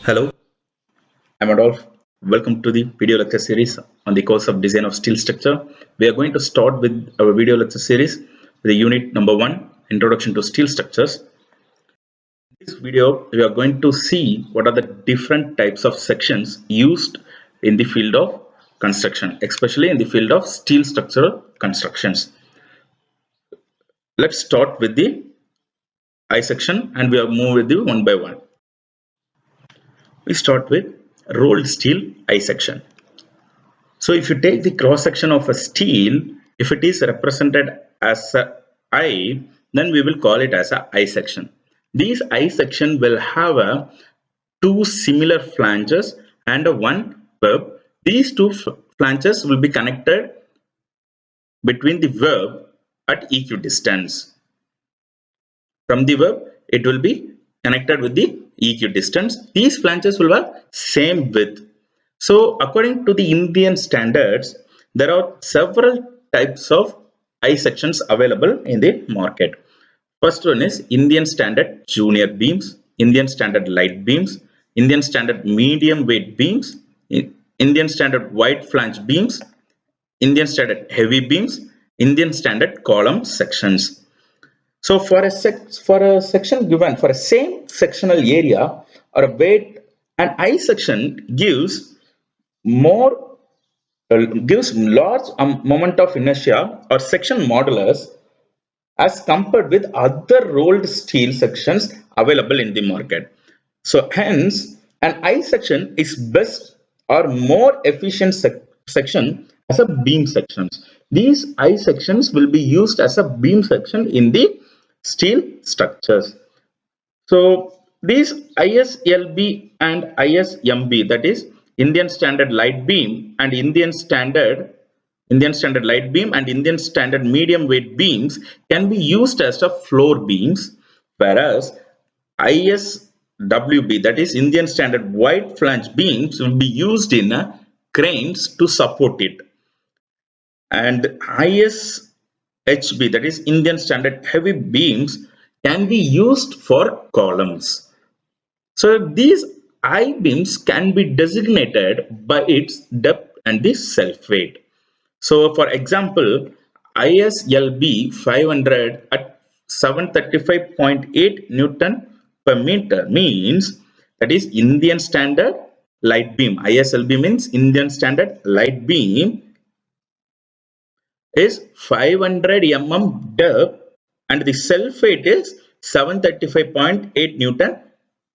Hello, I'm Adolf. Welcome to the video lecture series on the course of design of steel structure. We are going to start with our video lecture series with the unit number 1, Introduction to Steel Structures. In this video, we are going to see what are the different types of sections used in the field of construction, especially in the field of steel structural constructions. Let's start with the I section and we will move with the one by one. We start with rolled steel I section. So if you take the cross section of a steel, if it is represented as a I, then we will call it as a I section. These I section will have two similar flanges and one web. These two flanges will be connected between the web at equidistance. From the web, it will be connected with the equidistance. These flanges will have same width. So according to the Indian standards, there are several types of I sections available in the market. First one is Indian standard junior beams, Indian standard light beams, Indian standard medium weight beams, Indian standard wide flange beams, Indian standard heavy beams, Indian standard column sections. So for a section given for a same sectional area or a weight, an I section more gives large moment of inertia or section modulus as compared with other rolled steel sections available in the market. So hence an I section is best or more efficient section as a beam sections. These I sections will be used as a beam section in the steel structures. So these ISLB and ISMB, that is Indian Standard Light Beam and Indian Standard Light Beam and Indian Standard Medium Weight beams can be used as a floor beams, whereas ISWB, that is Indian Standard Wide Flange beams, will be used in cranes to support it. And ISHB, that is Indian Standard Heavy beams, can be used for columns. So these I-beams can be designated by its depth and the self-weight. So for example, ISLB 500 at 735.8 Newton per meter means that is Indian Standard Light Beam. ISLB means Indian Standard Light Beam is 500 depth and the self-weight is 735.8 Newton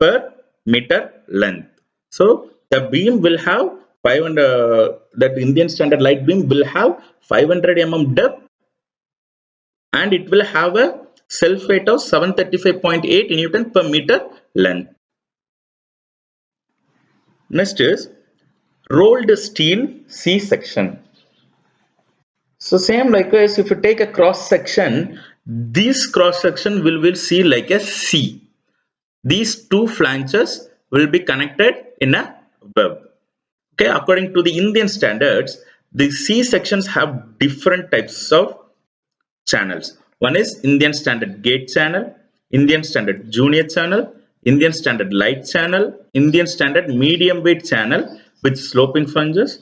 per meter length. So the beam will have 500, that Indian Standard Light Beam will have 500 depth and it will have a self-weight of 735.8 Newton per meter length. Next is rolled steel C section. So same likewise, if you take a cross section, this cross section will see like a C. These two flanges will be connected in a web. Okay, according to the Indian standards, the C sections have different types of channels. One is Indian Standard Gate Channel, Indian Standard Junior Channel, Indian Standard Light Channel, Indian Standard Medium Weight Channel with sloping flanges,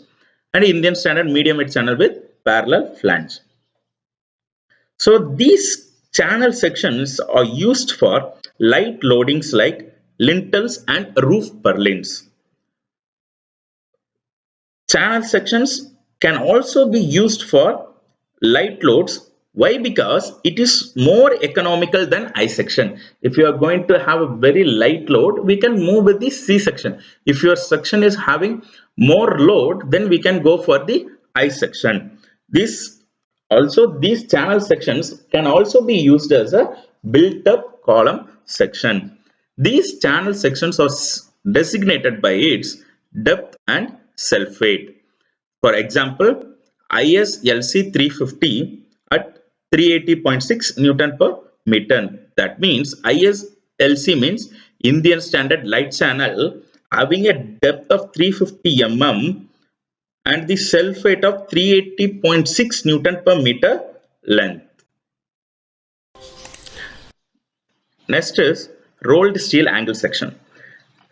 and Indian Standard Medium Weight Channel with parallel flange. So these channel sections are used for light loadings like lintels and roof purlins. Channel sections can also be used for light loads. Why? Because it is more economical than I section. If you are going to have a very light load, we can move with the C section. If your section is having more load, then we can go for the I section. These channel sections can also be used as a built-up column section. These channel sections are designated by its depth and self-weight. For example, ISLC 350 at 380.6 Newton per meter. That means ISLC means Indian Standard Light Channel having a depth of 350 mm and the self-weight of 380.6 Newton per meter length. Next is rolled steel angle section.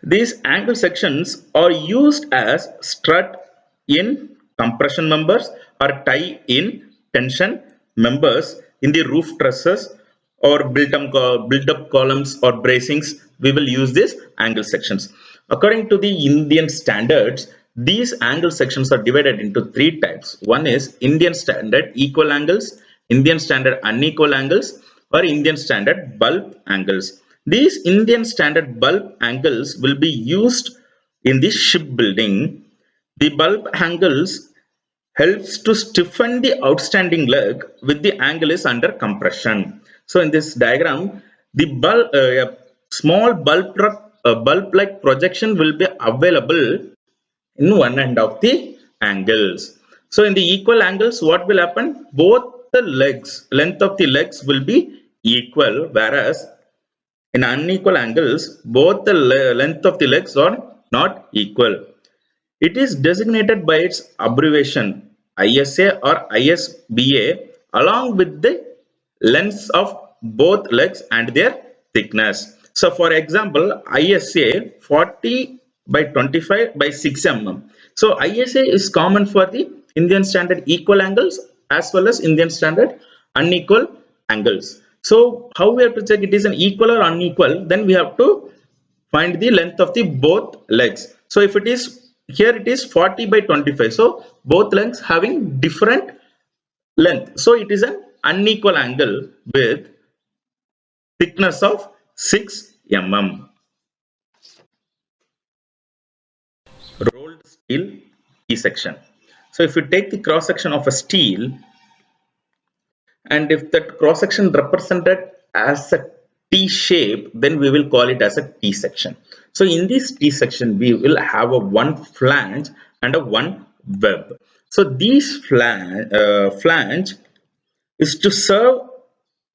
These angle sections are used as strut in compression members or tie in tension members in the roof trusses or built up columns or bracings. We will use these angle sections. According to the Indian standards, these angle sections are divided into three types. One is Indian standard equal angles, Indian standard unequal angles, or Indian standard bulb angles. These Indian standard bulb angles will be used in the shipbuilding. The bulb angles helps to stiffen the outstanding leg with the angle is under compression. So in this diagram, the small bulb like projection will be available in one end of the angles. So in the equal angles, what will happen? Both the legs, length of the legs will be equal, whereas in unequal angles, both the length of the legs are not equal. It is designated by its abbreviation ISA or ISBA along with the lengths of both legs and their thickness. So for example, ISA 40 by 25 by 6 mm. So ISA is common for the Indian standard equal angles as well as Indian standard unequal angles. So how we have to check it is an equal or unequal? Then we have to find the length of the both legs. So if it is here, it is 40 by 25. So both lengths having different length. So it is an unequal angle with thickness of 6 mm. Rolled steel T section. So if you take the cross section of a steel, and if that cross section represented as a T shape, then we will call it as a T section. So in this T section, we will have a one flange and a one web. So these flange is to serve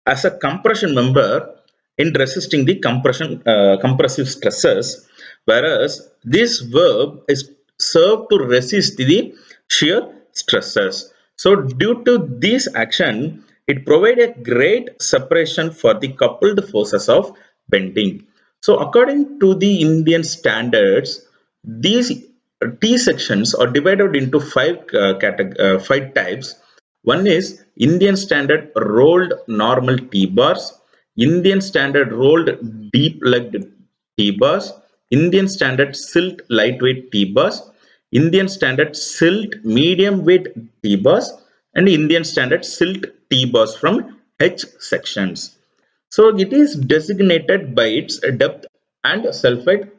as a compression member in resisting the compressive stresses, whereas this verb is served to resist the shear stresses. So due to this action, it provides a great separation for the coupled forces of bending. So according to the Indian standards, these T sections are divided into five types. One is Indian standard rolled normal T-bars, Indian standard rolled deep-legged T-bars, Indian standard silt lightweight T-bars, Indian standard silt medium weight T-bars, and Indian standard silt T-bars from H sections. So it is designated by its depth and sulfide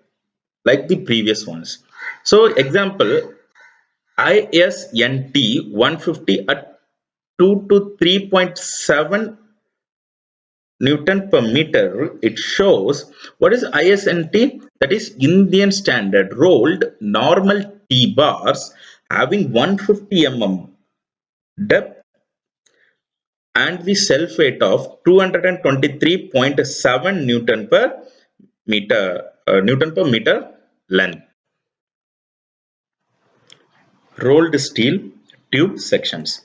like the previous ones. So example, ISNT 150 at 2 to 3.7 Newton per meter, it shows what is ISNT, that is Indian standard rolled normal T bars having 150 mm depth and the self weight of 223.7 Newton per meter length. Rolled steel tube sections.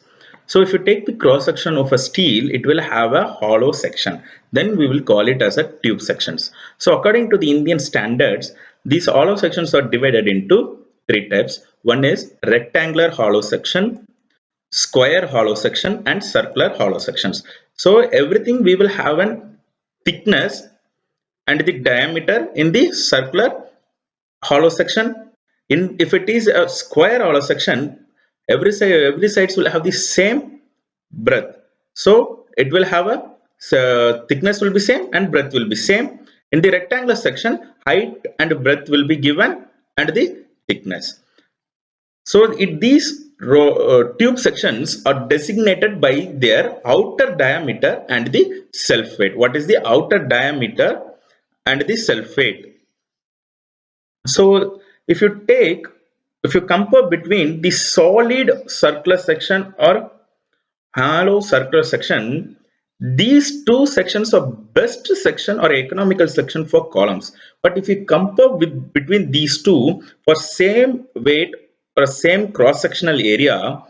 So if you take the cross section of a steel, it will have a hollow section. Then we will call it as a tube sections. So according to the Indian standards, these hollow sections are divided into three types. One is rectangular hollow section, square hollow section, and circular hollow sections. So everything we will have an thickness and the diameter in the circular hollow section. If it is a square hollow section, every sides will have the same breadth. So it will have a thickness will be same and breadth will be same. In the rectangular section, height and breadth will be given and the thickness. So these tube sections are designated by their outer diameter and the self weight. What is the outer diameter and the self weight? So if you compare between the solid circular section or hollow circular section, these two sections are best section or economical section for columns. But if you compare between these two for same weight or same cross sectional area,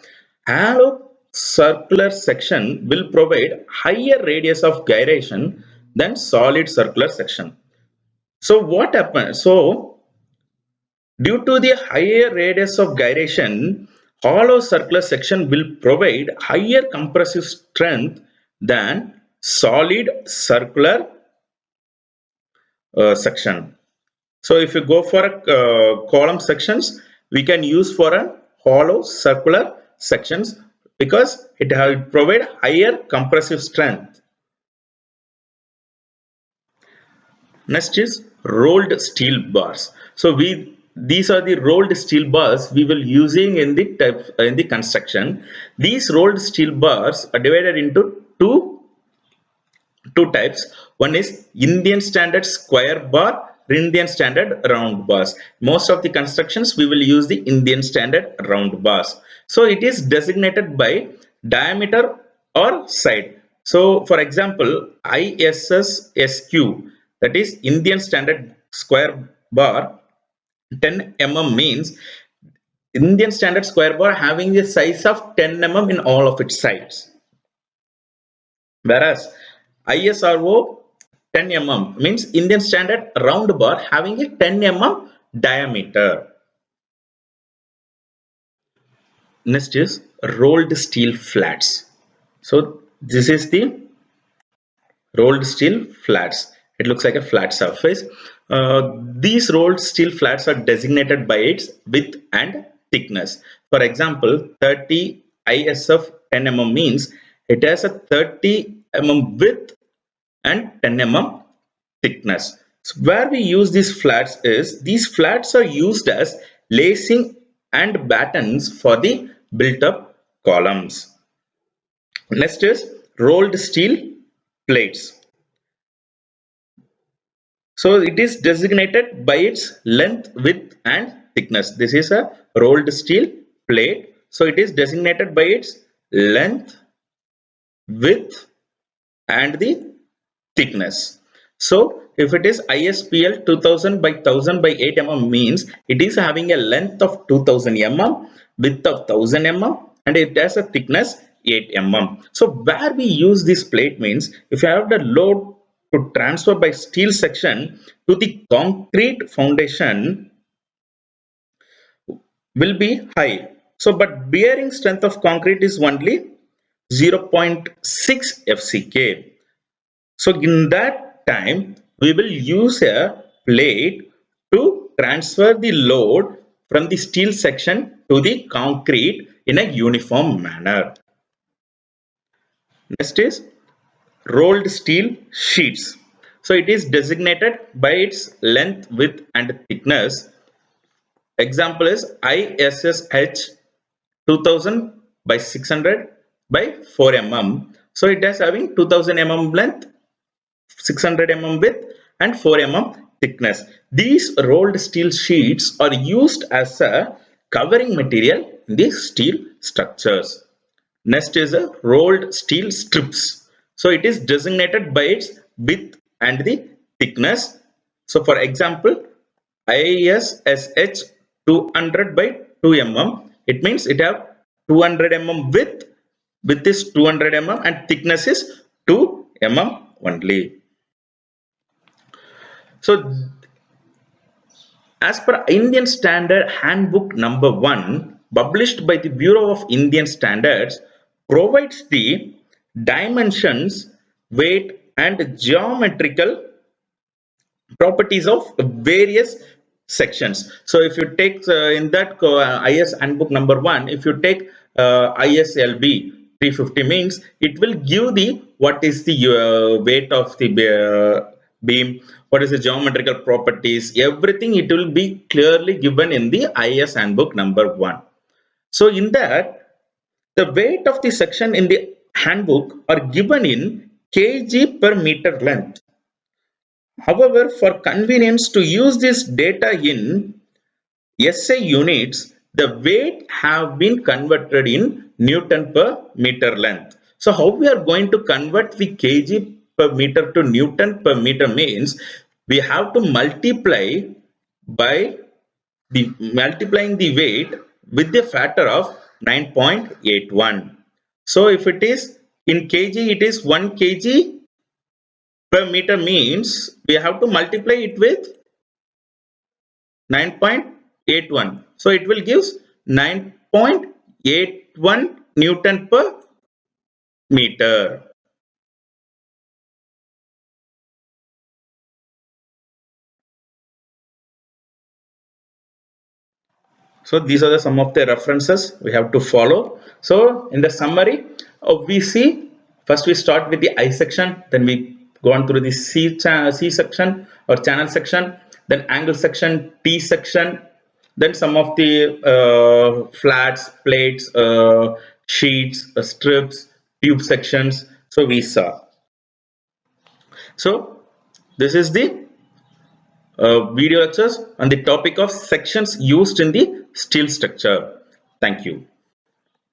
hollow circular section will provide higher radius of gyration than solid circular section. So what happens? So Due to the higher radius of gyration, hollow circular section will provide higher compressive strength than solid circular section. So if you go for a column sections, we can use for a hollow circular sections because it will provide higher compressive strength. Next is rolled steel bars. So these are the rolled steel bars we will using in the construction. These rolled steel bars are divided into two types. One is Indian standard square bar, Indian standard round bars. Most of the constructions we will use the Indian standard round bars. So it is designated by diameter or side. So for example, ISSSQ, that is Indian standard square bar, 10 mm means Indian standard square bar having a size of 10 mm in all of its sides. Whereas ISRO 10 mm means Indian standard round bar having a 10 mm diameter. Next is rolled steel flats. So this is the rolled steel flats. It looks like a flat surface. These rolled steel flats are designated by its width and thickness. For example, 30 ISF 10 mm means it has a 30 mm width and 10 mm thickness. So where we use these flats is these flats are used as lacing and battens for the built up columns. Next is rolled steel plates. So it is designated by its length, width and thickness. This is a rolled steel plate. So it is designated by its length, width and the thickness. So if it is ISPL 2000 by 1000 by 8 mm means it is having a length of 2000 mm, width of 1000 mm and it has a thickness 8 mm. So where we use this plate means if you have the load to transfer by steel section to the concrete foundation will be high. So but bearing strength of concrete is only 0.6 FCK. So in that time, we will use a plate to transfer the load from the steel section to the concrete in a uniform manner. Next is rolled steel sheets. So it is designated by its length, width and thickness. Example is ISSH 2000 by 600 by 4 mm. So it is having 2000 mm length, 600 mm width and 4 mm thickness. These rolled steel sheets are used as a covering material in the steel structures. Next is a rolled steel strips. So it is designated by its width and the thickness. So for example, ISSH 200 by 2 mm. It means it have 200 mm width is 200 mm and thickness is 2 mm only. So as per Indian Standard Handbook number 1 published by the Bureau of Indian Standards provides the dimensions, weight and geometrical properties of various sections. So if you take in that IS handbook number 1, if you take ISLB 350 means it will give the what is the weight of the beam, what is the geometrical properties, everything it will be clearly given in the IS handbook number 1. So in that the weight of the section in the handbook are given in kg per meter length. However, for convenience to use this data in SI units, the weight have been converted in Newton per meter length. So how we are going to convert the kg per meter to Newton per meter means we have to multiply by the multiplying the weight with the factor of 9.81. So if it is in kg, it is 1 kg per meter means we have to multiply it with 81. So it will give 9.81 Newton per meter. So these are some of the references we have to follow. So in the summary, we see first we start with the I section, then we go on through the C section or channel section, then angle section, T section, then some of the flats, plates, sheets, strips, tube sections. So we saw. So this is the video lectures on the topic of sections used in the steel structure. Thank you.